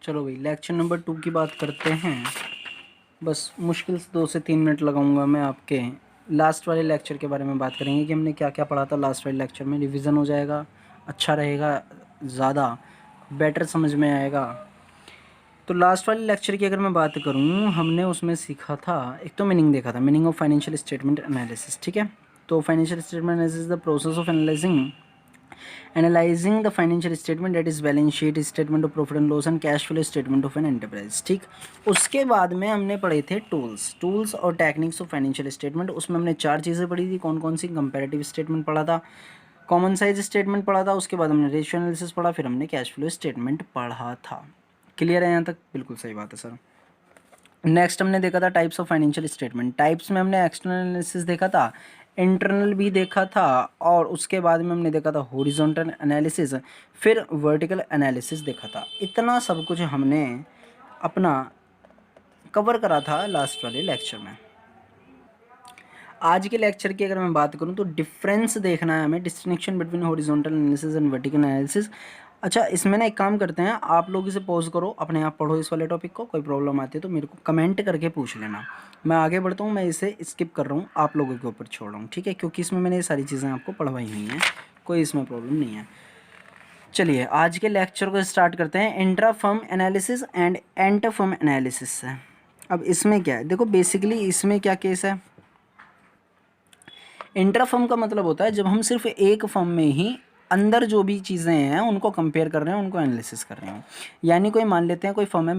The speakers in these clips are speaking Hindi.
चलो भाई लेक्चर नंबर 2 की बात करते हैं। बस मुश्किल से 2 से 3 मिनट लगाऊंगा मैं आपके लास्ट वाले लेक्चर के बारे में बात करेंगे कि हमने क्या क्या पढ़ा था लास्ट वाले लेक्चर में। रिवीजन हो जाएगा, अच्छा रहेगा, ज़्यादा बेटर समझ में आएगा। तो लास्ट वाले लेक्चर की अगर मैं बात करूं, हमने उसमें सीखा था, एक तो मीनिंग देखा था, meaning of financial statement analysis. ठीक है, तो financial statement analysis is the process of analysing the financial statement, that is balance sheet, statement of profit and loss and cash flow statement of an enterprise. ठीक, उसके बाद में हमने पढ़े थे टूल्स और टेक्निक्स ऑफ फाइनेंशियल स्टेटमेंट। उसमें हमने 4 चीज़ें पढ़ी थी। कौन कौन सी? कंपैरेटिव स्टेटमेंट पढ़ा था, कॉमन साइज स्टेटमेंट पढ़ा था, उसके बाद हमने रेशियो एनालिसिस पढ़ा, फिर हमने कैश फ्लो स्टेटमेंट पढ़ा था। क्लियर है यहाँ तक? बिल्कुल सही बात है सर। नेक्स्ट हमने देखा था types of financial statement. Types में हमने एक्सटर्नल एनालिसिस देखा था, इंटरनल भी देखा था, और उसके बाद में हमने देखा था हॉरिजॉन्टल एनालिसिस, फिर वर्टिकल एनालिसिस देखा था। इतना सब कुछ हमने अपना कवर करा था लास्ट वाले लेक्चर में। आज के लेक्चर की अगर मैं बात करूं तो डिफरेंस देखना है हमें, distinction between horizontal analysis and vertical analysis. अच्छा, इसमें ना एक काम करते हैं, आप लोग इसे पॉज करो, अपने आप पढ़ो इस वाले टॉपिक को। कोई प्रॉब्लम आती है तो मेरे को कमेंट करके पूछ लेना, मैं आगे बढ़ता हूँ। मैं इसे स्किप कर रहा हूँ, आप लोगों के ऊपर छोड़ रहा हूँ, ठीक है, क्योंकि इसमें मैंने ये सारी चीज़ें आपको पढ़वाई हुई हैं, कोई इसमें प्रॉब्लम नहीं है। चलिए आज के लेक्चर को स्टार्ट करते हैं intra firm analysis and enter firm analysis से। अब इसमें क्या है, देखो बेसिकली इसमें क्या केस है। इंट्रा फर्म का मतलब होता है जब हम सिर्फ एक फर्म में ही अंदर जो भी चीज़ें हैं उनको कंपेयर कर रहे हैं, उनको एनालिसिस कर रहे हैं। यानी कोई मान लेते हैं कोई फर्म है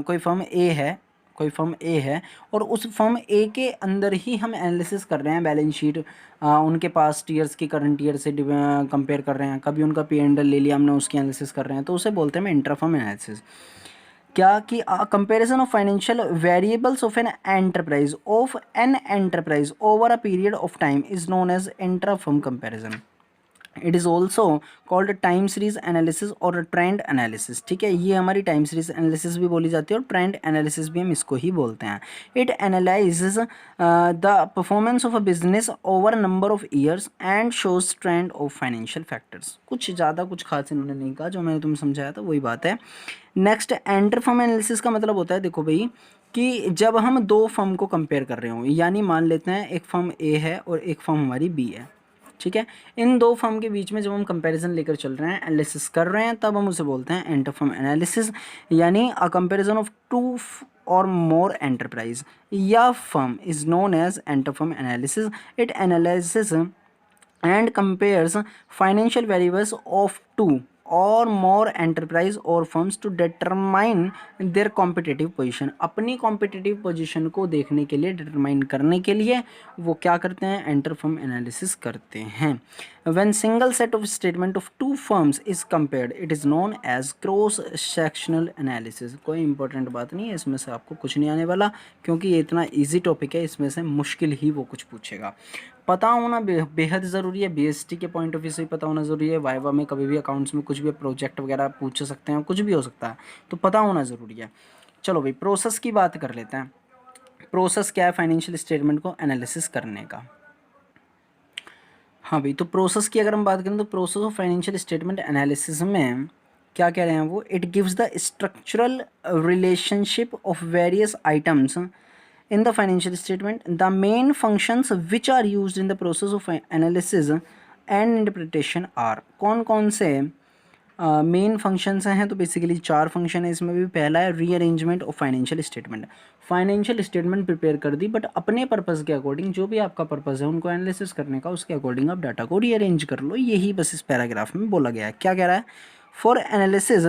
कोई फर्म ए है, कोई फर्म ए है, और उस फर्म ए के अंदर ही हम एनालिसिस कर रहे हैं, बैलेंस शीट उनके पास ईयर्स की करंट ईयर से कंपेयर कर रहे हैं, कभी उनका P&L ले लिया हमने, उसकी एनालिसिस कर रहे हैं, तो उसे बोलते हैं इंट्रा फर्म एनालिसिस। क्या कि comparison of financial variables of an enterprise over a period of time is known as intra firm comparison. It is also called time series analysis और ट्रेंड एनालिसिस। ठीक है, ये हमारी टाइम सीरीज एनालिसिस भी बोली जाती है और ट्रेंड एनालिसिस भी हम इसको ही बोलते हैं। It analyses the performance of a business over number of years and shows trend of financial factors. कुछ ज़्यादा कुछ खास इन्होंने नहीं कहा, जो मैंने तुम्हें समझाया था वही बात है। नेक्स्ट एंटर फर्म एनालिसिस का मतलब होता है, देखो भाई, कि जब हम दो फर्म को कंपेयर कर रहे हो, यानी मान लेते हैं एक फर्म ए है और एक फर्म हमारी बी है। ठीक है, इन दो फर्म के बीच में जब हम कंपैरिजन लेकर चल रहे हैं, एनालिसिस कर रहे हैं, तब हम उसे बोलते हैं एंटर फर्म एनालिसिस। यानी अ कंपैरिजन ऑफ टू और मोर एंटरप्राइज या firm is known as inter firm analysis. It analysis and compares financial variables of two or more enterprise or firms to determine their competitive position। अपनी competitive position को देखने के लिए, determine करने के लिए वो क्या करते हैं, एंटर फर्म एनालिसिस करते हैं। when single set of statement of two firms is compared it is known as cross sectional analysis। कोई इंपॉर्टेंट बात नहीं है इसमें से, आपको कुछ नहीं आने वाला, क्योंकि ये इतना इजी टॉपिक है, इसमें से मुश्किल ही वो कुछ पूछेगा। पता होना बेहद ज़रूरी है, बीएसटी के पॉइंट ऑफ व्यू से भी पता होना ज़रूरी है। वाइवा में कभी भी अकाउंट्स में कुछ भी प्रोजेक्ट वगैरह पूछ सकते हैं, कुछ भी हो सकता है, तो पता होना ज़रूरी है। चलो भाई प्रोसेस की बात कर लेते हैं। प्रोसेस क्या है फाइनेंशियल स्टेटमेंट को एनालिसिस करने का? हाँ भाई, तो प्रोसेस की अगर हम बात करें तो process of financial statement analysis में क्या कह रहे हैं वो, it gives the structural relationship of various items in the financial statement. The main functions which are used in the process of analysis and interpretation are, कौन कौन से मेन फंक्शंस हैं? तो बेसिकली 4 फंक्शन है इसमें भी। पहला है rearrangement of financial statement. Financial statement prepare कर दी, बट अपने पर्पज़ के अकॉर्डिंग, जो भी आपका पर्पज़ है उनको एनालिसिस करने का, उसके अकॉर्डिंग आप डाटा को रीअरेंज कर लो। यही बस इस पैराग्राफ में बोला गया है। क्या कह रहा है? For analysis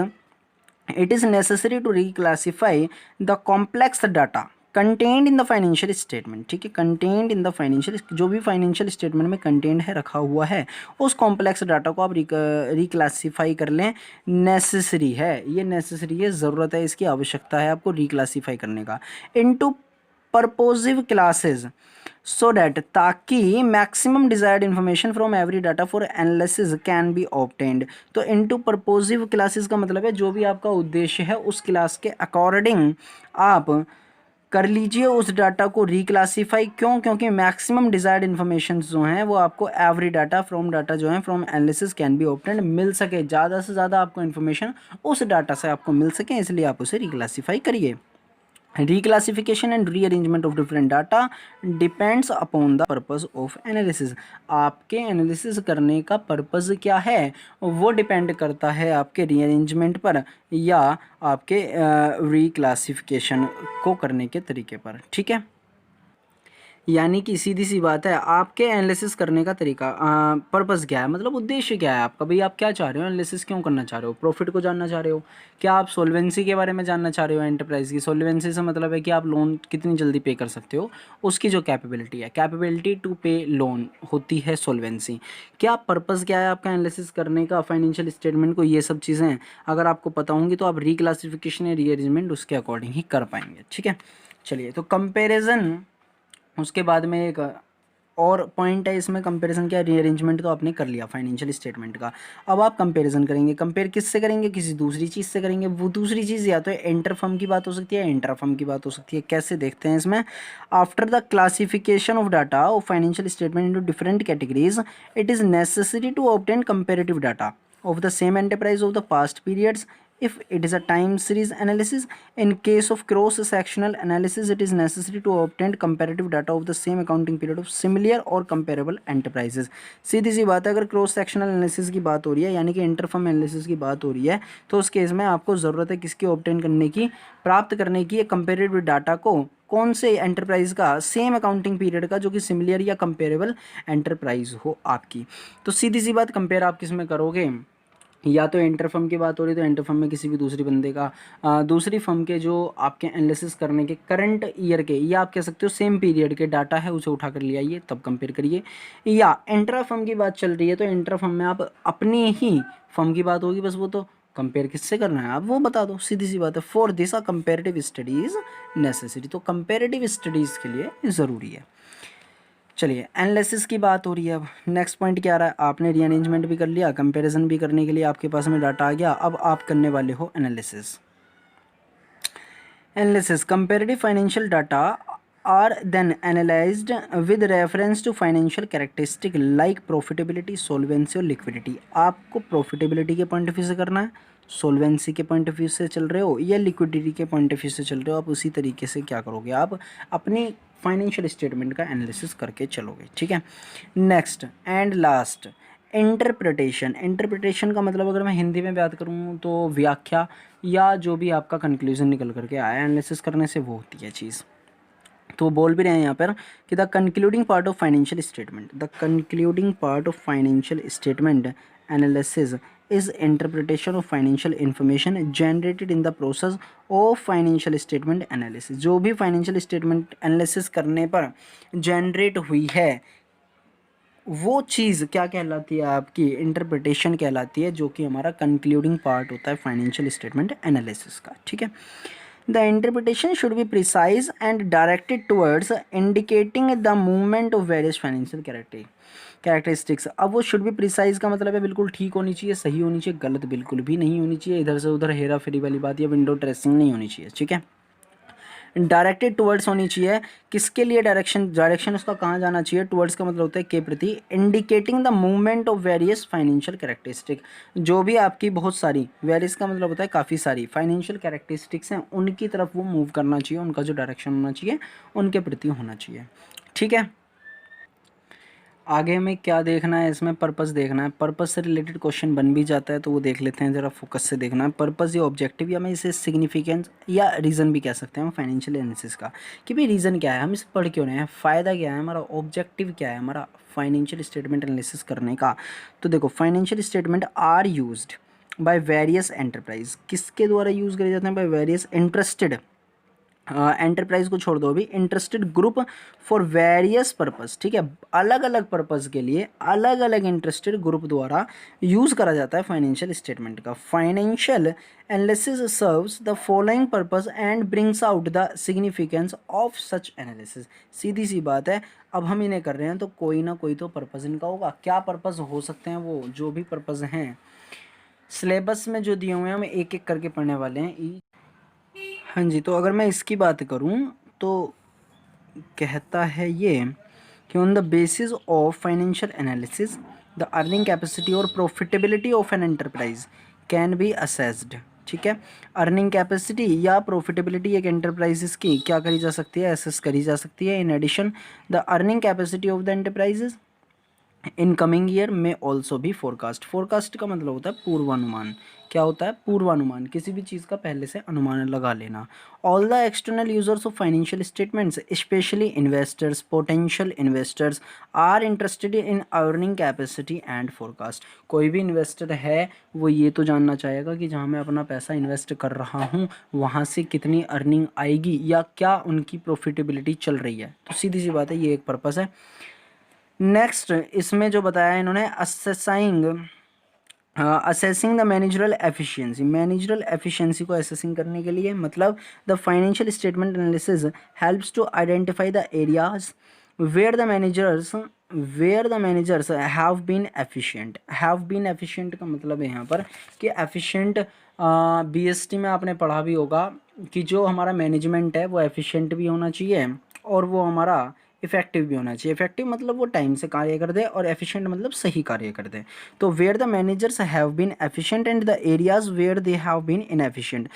it is necessary to reclassify the complex data content in the financial statement. ठीक है, कंटेंट इन द फाइनेंशियल, जो भी फाइनेंशियल स्टेटमेंट में कंटेंट है, रखा हुआ है, उस कॉम्प्लेक्स डाटा को आप रिक्लासीफाई कर लें। नेसेसरी है, ये नेसेसरी है, ज़रूरत है, इसकी आवश्यकता है आपको रिक्लासीफाई करने का इनटू परपोजिव क्लासेस, सो डैट, ताकि maximum desired information from every data for analysis can be obtained. तो इनटू परपोजिव क्लासेस का मतलब है जो भी आपका उद्देश्य है उस क्लास के अकॉर्डिंग आप कर लीजिए उस डाटा को रिक्लासीफाई। क्यों? क्योंकि मैक्सिमम डिजायर्ड इन्फॉर्मेशन जो हैं वो आपको एवरी डाटा फ्रॉम डाटा जो है from analysis can be obtained मिल सके, ज़्यादा से ज़्यादा आपको इन्फॉर्मेशन उस डाटा से आपको मिल सके, इसलिए आप उसे रिक्लासीफाई करिए। Reclassification and rearrangement of different data depends upon the purpose of analysis. आपके एनालिसिस करने का पर्पस क्या है वो डिपेंड करता है आपके रीअरेंजमेंट पर या आपके रिक्लासिफिकेशन को करने के तरीके पर। ठीक है, यानी कि सीधी सी बात है, आपके एनालिसिस करने का तरीका पर्पस क्या है, मतलब उद्देश्य क्या है आपका, भाई आप क्या चाह रहे हो, एनालिसिस क्यों करना चाह रहे हो, प्रॉफिट को जानना चाह रहे हो, क्या आप सोल्वेंसी के बारे में जानना चाह रहे हो, एंटरप्राइज की सोल्वेंसी से मतलब है कि आप लोन कितनी जल्दी पे कर सकते हो, उसकी जो कैपेबिलिटी है, कैपेबिलिटी टू पे लोन होती है सोल्वेंसी। क्या पर्पस क्या है आपका एनालिसिस करने का, फाइनेंशियल स्टेटमेंट को, ये सब चीज़ें अगर आपको पता होंगी तो आप रिक्लासिफिकेशन या रीअरेंजमेंट उसके अकॉर्डिंग ही कर पाएंगे। ठीक है, चलिए, तो कंपेरिजन, उसके बाद में एक और पॉइंट है इसमें, कंपैरिजन क्या, रीअरेंजमेंट तो आपने कर लिया फाइनेंशियल स्टेटमेंट का, अब आप कंपैरिजन करेंगे। कंपेयर किससे करेंगे, किसी दूसरी चीज़ से करेंगे। वो दूसरी चीज़ या तो इंटर फर्म की बात हो सकती है, इंट्रा फर्म की बात हो सकती है। कैसे देखते हैं इसमें, after the classification of data of financial statement into different categories it is necessary to obtain comparative data of the same enterprise of the past periods if it is a time series analysis. In case of cross sectional analysis it is necessary to obtain comparative data of the same accounting period of similar or comparable enterprises. सीधी सी बात है, अगर क्रॉस सेक्शनल एनालिसिस की बात हो रही है यानी कि इंटरफर्म एनालिसिस की बात हो रही है तो उस केस में आपको ज़रूरत है किसकी ऑब्टेन करने की, प्राप्त करने की, कंपेरेटिव डाटा को, कौन से एंटरप्राइज का, सेम अकाउंटिंग पीरियड का जो कि सिमिलर या कंपेरेबल एंटरप्राइज हो आपकी। तो सीधी सी बात, कंपेयर आप किस में करोगे, या तो इंटर फर्म की बात हो रही है तो इंटर फर्म में किसी भी दूसरी बंदे का दूसरी फर्म के जो आपके एनालिसिस करने के करंट ईयर के, या आप कह सकते हो सेम पीरियड के डाटा है उसे उठा कर ले आइए तब कंपेयर करिए। या इंट्रा फर्म की बात चल रही है तो इंट्रा फर्म में आप अपनी ही फर्म की बात होगी, बस वो तो कंपेयर किससे करना है आप वो बता दो, सीधी सी बात है। For this a comparative studies necessary, तो कंपेरेटिव स्टडीज़ के लिए ज़रूरी है। चलिए, एनालिसिस की बात हो रही है, अब नेक्स्ट पॉइंट क्या आ रहा है, आपने रीअरेंजमेंट भी कर लिया, कंपैरिजन भी करने के लिए आपके पास में डाटा आ गया, अब आप करने वाले हो analysis. Analysis, comparative financial data are then analysed with reference to financial characteristic like profitability, solvency और लिक्विडिटी। आपको प्रॉफिटेबिलिटी के पॉइंट ऑफ व्यू से करना है, सोल्वेंसी के पॉइंट ऑफ व्यू से चल रहे हो या लिक्विडिटी के पॉइंट ऑफ व्यू से चल रहे हो, आप उसी तरीके से क्या करोगे, आप अपनी फाइनेंशियल स्टेटमेंट का एनालिसिस करके चलोगे। ठीक है, next and last, interpretation. Interpretation का मतलब अगर मैं हिंदी में बात करूँ तो व्याख्या, या जो भी आपका कंक्लूजन निकल करके आया एनालिसिस करने से, वो होती है चीज़। तो बोल भी रहे हैं यहाँ पर कि the concluding part of financial statement, the concluding part of financial statement analysis is interpretation of financial information generated in the process of financial statement analysis. जो भी फाइनेंशियल स्टेटमेंट एनालिसिस करने पर जनरेट हुई है वो चीज़ क्या कहलाती है, आपकी इंटरप्रिटेशन कहलाती है, जो कि हमारा कंक्लूडिंग पार्ट होता है फाइनेंशियल स्टेटमेंट एनालिसिस का। ठीक है, the interpretation should be precise and directed towards indicating the movement of various financial characteristics. अब वो शुड बी प्रिसाइज का मतलब है बिल्कुल ठीक होनी चाहिए, सही होनी चाहिए, गलत बिल्कुल भी नहीं होनी चाहिए, इधर से उधर हेरा फेरी वाली बात या विंडो ड्रेसिंग नहीं होनी चाहिए। ठीक है, डायरेक्टेड टुवर्ड्स होनी चाहिए, किसके लिए डायरेक्शन उसका कहाँ जाना चाहिए, टुवर्ड्स का मतलब होता है के प्रति, indicating the movement of various financial characteristic. जो भी आपकी बहुत सारी, वेरियस का मतलब होता है काफ़ी सारी फाइनेंशियल कैरेक्टरिस्टिक्स हैं उनकी तरफ वो मूव करना चाहिए, उनका जो डायरेक्शन होना चाहिए उनके प्रति होना चाहिए। ठीक है, आगे हमें क्या देखना है, इसमें पर्पस देखना है, पर्पस से रिलेटेड क्वेश्चन बन भी जाता है तो वो देख लेते हैं, ज़रा फोकस से देखना है। पर्पस या ऑब्जेक्टिव, या मैं इसे सिग्निफिकेंस या रीज़न भी कह सकते हैं फाइनेंशियल एनालिसिस का, कि भाई रीज़न क्या है, हम इसे पढ़ क्यों रहे हैं, फ़ायदा क्या है हमारा, ऑब्जेक्टिव क्या है हमारा फाइनेंशियल स्टेटमेंट एनालिसिस करने का। तो देखो, financial statement are used by various enterprise, किसके द्वारा यूज़ करे जाते हैं, बाय वेरियस इंटरेस्टेड एंटरप्राइज को छोड़ दो अभी, interested group for various purpose. ठीक है, अलग अलग पर्पस के लिए अलग अलग इंटरेस्टेड ग्रुप द्वारा यूज़ करा जाता है फाइनेंशियल स्टेटमेंट का। Financial analysis serves the following purpose and brings out the significance of such analysis. सीधी सी बात है, अब हम इन्हें कर रहे हैं तो कोई ना कोई तो पर्पस इनका होगा। क्या पर्पस हो सकते हैं, वो जो भी पर्पस हैं सिलेबस में जो दिए हुए हैं हम एक एक करके पढ़ने वाले हैं। हाँ जी, तो अगर मैं इसकी बात करूँ तो कहता है ये कि on the basis of financial analysis the earning capacity और profitability of an enterprise can be assessed. ठीक है, अर्निंग कैपेसिटी या प्रॉफिटेबिलिटी एक एंटरप्राइजेस की क्या करी जा सकती है, असेस करी जा सकती है। In addition the earning capacity of the enterprises in coming year में ऑल्सो भी फोरकास्ट। फोरकास्ट का मतलब होता है पूर्वानुमान। क्या होता है? पूर्वानुमान, किसी भी चीज़ का पहले से अनुमान लगा लेना। All the external users of financial statements specially investors, potential investors are interested in earning capacity and forecast. कोई भी इन्वेस्टर है वो ये तो जानना चाहेगा कि जहाँ मैं अपना पैसा इन्वेस्ट कर रहा हूँ वहाँ से कितनी अर्निंग आएगी या क्या उनकी प्रॉफिटेबिलिटी चल रही है। तो सीधी सी बात है, ये एक पर्पस है। नेक्स्ट इसमें जो बताया इन्होंने assessing the managerial efficiency. Managerial efficiency को असेसिंग करने के लिए मतलब the financial statement analysis helps to identify the areas where the managers have been efficient. Have been efficient का मतलब है यहाँ पर कि एफिशिएंट, बीएसटी में आपने पढ़ा भी होगा कि जो हमारा मैनेजमेंट है वो एफिशिएंट भी होना चाहिए और वो हमारा इफेक्टिव भी होना चाहिए। इफेक्टिव मतलब वो टाइम से कार्य कर दे और एफिशिएंट मतलब सही कार्य कर दे। तो where the managers have been efficient and the areas where they have been inefficient.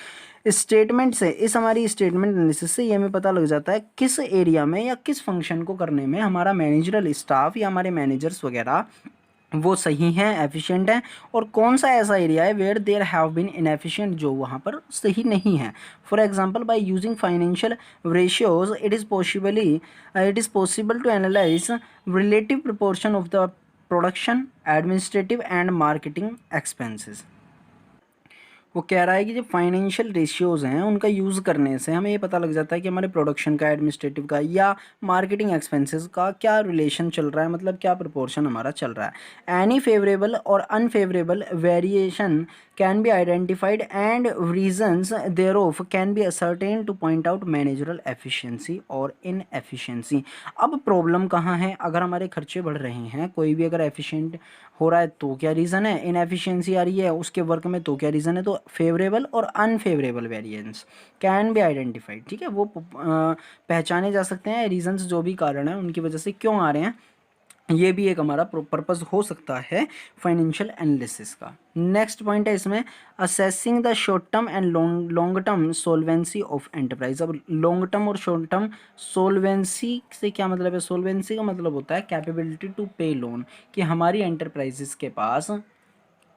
Statement से, इस हमारी स्टेटमेंट एनालिसिस से ये हमें पता लग जाता है किस एरिया में या किस फंक्शन को करने में हमारा मैनेजरल स्टाफ या हमारे मैनेजर्स वगैरह वो सही हैं, एफिशिएंट हैं, और कौन सा ऐसा एरिया है where there have been inefficient जो वहाँ पर सही नहीं है। For example by using financial ratios it is possible to analyse relative proportion of the production, administrative and marketing expenses. वो कह रहा है कि जो फाइनेंशियल रेशियोज़ हैं उनका यूज़ करने से हमें ये पता लग जाता है कि हमारे प्रोडक्शन का, एडमिनिस्ट्रेटिव का या मार्केटिंग एक्सपेंसेस का क्या रिलेशन चल रहा है, मतलब क्या प्रोपोर्शन हमारा चल रहा है। एनी फेवरेबल और unfavourable variation can be identified and reasons thereof can be ascertain to point out managerial efficiency और इनएफिशिएंसी। अब प्रॉब्लम कहाँ है? अगर हमारे खर्चे बढ़ रहे हैं, कोई भी अगर एफिशिएंट हो रहा है तो क्या रीज़न है, इनएफिशिएंसी आ रही है उसके वर्क में तो क्या रीज़न है। तो फेवरेबल और unfavourable variance can be identified. ठीक है, वो पहचाने जा सकते हैं, रीजंस जो भी कारण है उनकी वजह से क्यों आ रहे हैं, ये भी एक हमारा पर्पस हो सकता है फाइनेंशियल एनालिसिस का। नेक्स्ट पॉइंट है इसमें assessing the short term and long term solvency of enterprise. अब लॉन्ग टर्म और शॉर्ट टर्म सोल्वेंसी से क्या मतलब है? सोल्वेंसी का मतलब होता है कैपेबिलिटी टू पे लोन, कि हमारी एंटरप्राइजेस के पास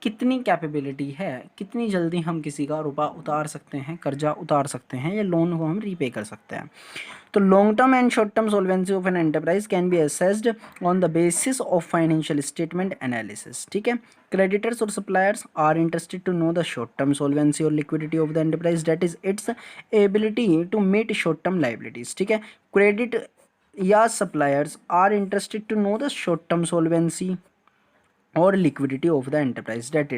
कितनी कैपेबिलिटी है, कितनी जल्दी हम किसी का रुपया उतार सकते हैं, कर्जा उतार सकते हैं या लोन को हम रीपे कर सकते हैं। तो long term and short term solvency of an enterprise can be assessed on the basis of financial statement analysis. ठीक है, क्रेडिटर्स और suppliers are interested to know the short term solvency और liquidity of the enterprise, that is its ability to meet short term liabilities. ठीक है, क्रेडिट या suppliers are interested to know the short term solvency और liquidity of the enterprise, that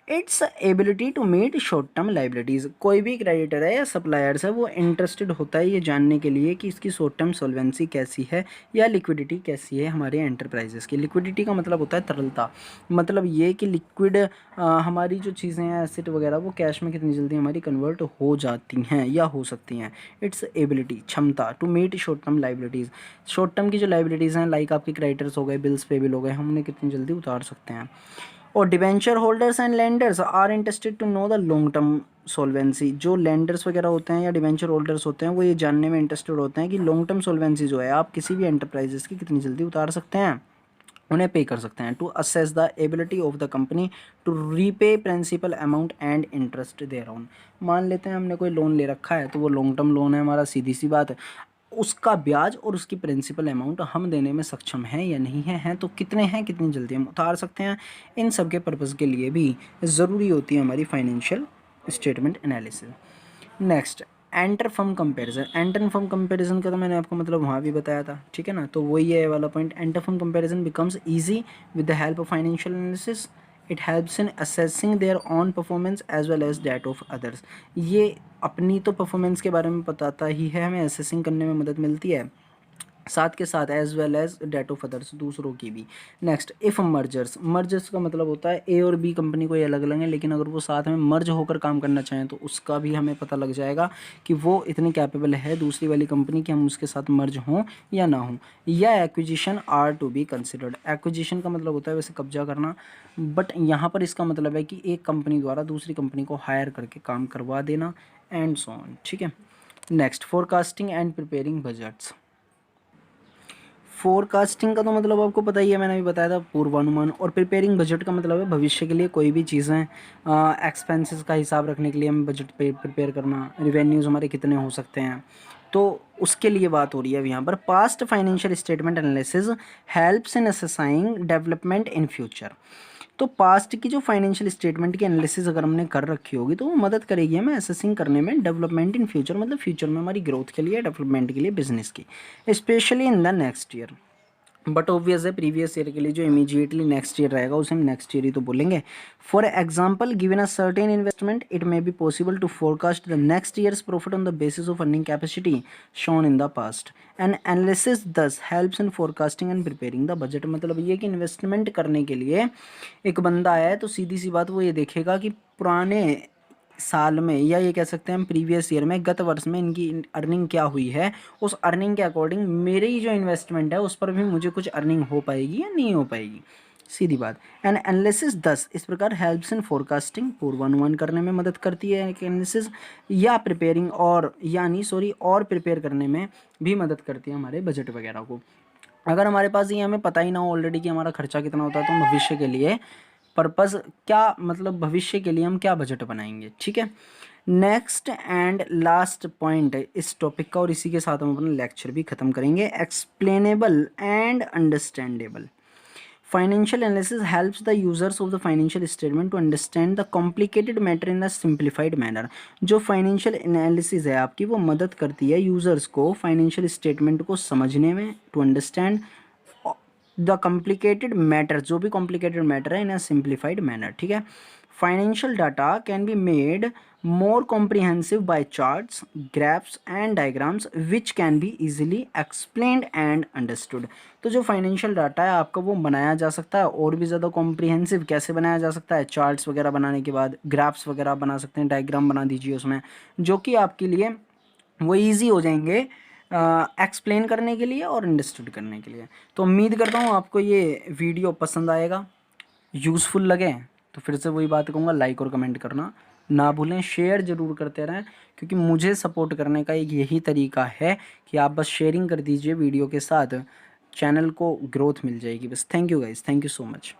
it's ability to meet short term liabilities. कोई भी क्रेडिटर है या सप्लायर्स है वो इंटरेस्टेड होता है ये जानने के लिए कि इसकी शॉर्ट टर्म सोल्वेंसी कैसी है या लिक्विडिटी कैसी है हमारे एंटरप्राइजेस की। लिक्विडिटी का मतलब होता है तरलता, मतलब ये कि लिक्विड हमारी जो चीज़ें हैं एसेट वगैरह वो कैश में कितनी जल्दी हमारी कन्वर्ट हो जाती हैं या हो सकती हैं। इट्स एबिलिटी, क्षमता to meet short term liabilities. Short term की जो लाइबिलिटीज़ हैं लाइक आपके क्रेडिटर्स हो गए, बिल्स पेबल हो गए, हम उन्हें कितनी जल्दी उतार सकते हैं। और debenture holders and lenders are interested to know the long term solvency. जो लेंडर्स वगैरह होते हैं या डिबेंचर होल्डर्स होते हैं वो ये जानने में इंटरेस्टेड होते हैं कि लॉन्ग टर्म सोल्वेंसी जो है आप किसी भी एंटरप्राइजेस की कितनी जल्दी उतार सकते हैं, उन्हें पे कर सकते हैं। To assess the ability of the company to repay principal amount and interest thereon. मान लेते हैं हमने कोई लोन ले रखा है तो वो लॉन्ग टर्म लोन है हमारा, सीधी सी बात है, उसका ब्याज और उसकी प्रिंसिपल अमाउंट हम देने में सक्षम हैं या नहीं हैं, तो कितने हैं, कितनी जल्दी हम उतार सकते हैं। इन सब के पर्पज़ के लिए भी ज़रूरी होती है हमारी financial statement analysis. Next enter firm comparison. Enter firm comparison का तो मैंने आपको मतलब वहाँ भी बताया था, ठीक है ना। तो वही है वाला point, inter firm comparison becomes easy with the help of financial analysis. It helps in assessing their own performance as well as that of others. ये अपनी तो परफॉर्मेंस के बारे में बताता ही है, हमें असेसिंग करने में मदद मिलती है, साथ के साथ as well as that of others, दूसरों की भी। नेक्स्ट, इफ़ मर्जर्स का मतलब होता है ए और बी कंपनी कोई अलग अलग है, लेकिन अगर वो साथ में मर्ज होकर काम करना चाहें तो उसका भी हमें पता लग जाएगा कि वो इतनी कैपेबल है दूसरी वाली कंपनी कि हम उसके साथ मर्ज हों या ना हों। या acquisition are to be considered. Acquisition का मतलब होता है वैसे कब्जा करना, बट यहाँ पर इसका मतलब है कि एक कंपनी द्वारा दूसरी कंपनी को हायर करके काम करवा देना, एंड सो ऑन। ठीक है। Next, forecasting and preparing budgets. Forecasting का तो मतलब आपको पता ही है, मैंने अभी बताया था, पूर्वानुमान। और प्रिपेयरिंग बजट का मतलब है भविष्य के लिए कोई भी चीज़ें, एक्सपेंसेस का हिसाब रखने के लिए हमें बजट पे प्रिपेयर करना, रिवेन्यूज़ हमारे कितने हो सकते हैं, तो उसके लिए बात हो रही है अब यहाँ पर। Past financial statement analysis helps in assessing development in future. तो पास्ट की जो फाइनेंशियल स्टेटमेंट की एनालिसिस अगर हमने कर रखी होगी तो वो मदद करेगी हमें असेसिंग करने में डेवलपमेंट इन फ्यूचर, मतलब फ्यूचर में हमारी ग्रोथ के लिए, डेवलपमेंट के लिए बिजनेस की, specially in the next year. But obvious है प्रीवियस ईयर के लिए जो इमीजिएटली नेक्स्ट ईयर रहेगा उसे हम नेक्स्ट ईयर ही तो बोलेंगे। For example, given a certain investment it may be possible to forecast the next year's profit on the basis of earning capacity shown in the past. And analysis thus helps in forecasting and preparing the budget. मतलब ये कि इन्वेस्टमेंट करने के लिए एक बंदा आया है तो सीधी सी बात वो ये देखेगा कि पुराने साल में, या ये कह सकते हैं हम प्रीवियस ईयर में, गत वर्ष में इनकी अर्निंग क्या हुई है, उस अर्निंग के अकॉर्डिंग मेरी जो इन्वेस्टमेंट है उस पर भी मुझे कुछ अर्निंग हो पाएगी या नहीं हो पाएगी, सीधी बात। एंड एनालिसिस 10 इस प्रकार हेल्प्स इन फोरकास्टिंग, पूर्वानुमान करने में मदद करती है एनालिसिस, या प्रिपेयरिंग और यानी सॉरी और प्रिपेयर करने में भी मदद करती है हमारे बजट वगैरह को। अगर हमारे पास ये हमें पता ही ना हो ऑलरेडी कि हमारा खर्चा कितना होता है तो हम भविष्य के लिए पर्पस क्या, मतलब भविष्य के लिए हम क्या बजट बनाएंगे। ठीक है। नेक्स्ट एंड लास्ट पॉइंट इस टॉपिक का, और इसी के साथ हम अपना लेक्चर भी खत्म करेंगे, explainable and understandable. Financial analysis helps the users of the financial statement to understand the complicated matter in the simplified manner. जो फाइनेंशियल एनालिसिस है आपकी वो मदद करती है यूजर्स को फाइनेंशियल स्टेटमेंट को समझने में, to understand the complicated matter, जो भी कॉम्प्लिकेटेड मैटर है इन अ सिंप्लीफाइड मैनर। ठीक है। Financial data can be made more comprehensive by charts, graphs and diagrams which can be easily explained and understood. तो जो फाइनेंशियल डाटा है आपका वो बनाया जा सकता है और भी ज़्यादा कॉम्प्रिहेंसिव। कैसे बनाया जा सकता है? चार्ट्स वगैरह बनाने के बाद ग्राफ्स वगैरह बना सकते हैं, डायग्राम बना दीजिए उसमें, जो कि आपके लिए वो ईजी हो जाएंगे एक्सप्लेन करने के लिए और अंडरस्टूड करने के लिए। तो उम्मीद करता हूँ आपको ये वीडियो पसंद आएगा, यूज़फुल लगे तो फिर से वही बात कहूँगा, लाइक और कमेंट करना ना भूलें, शेयर ज़रूर करते रहें, क्योंकि मुझे सपोर्ट करने का एक यही तरीका है कि आप बस शेयरिंग कर दीजिए वीडियो के साथ, चैनल को ग्रोथ मिल जाएगी बस। Thank you guys, thank you so much.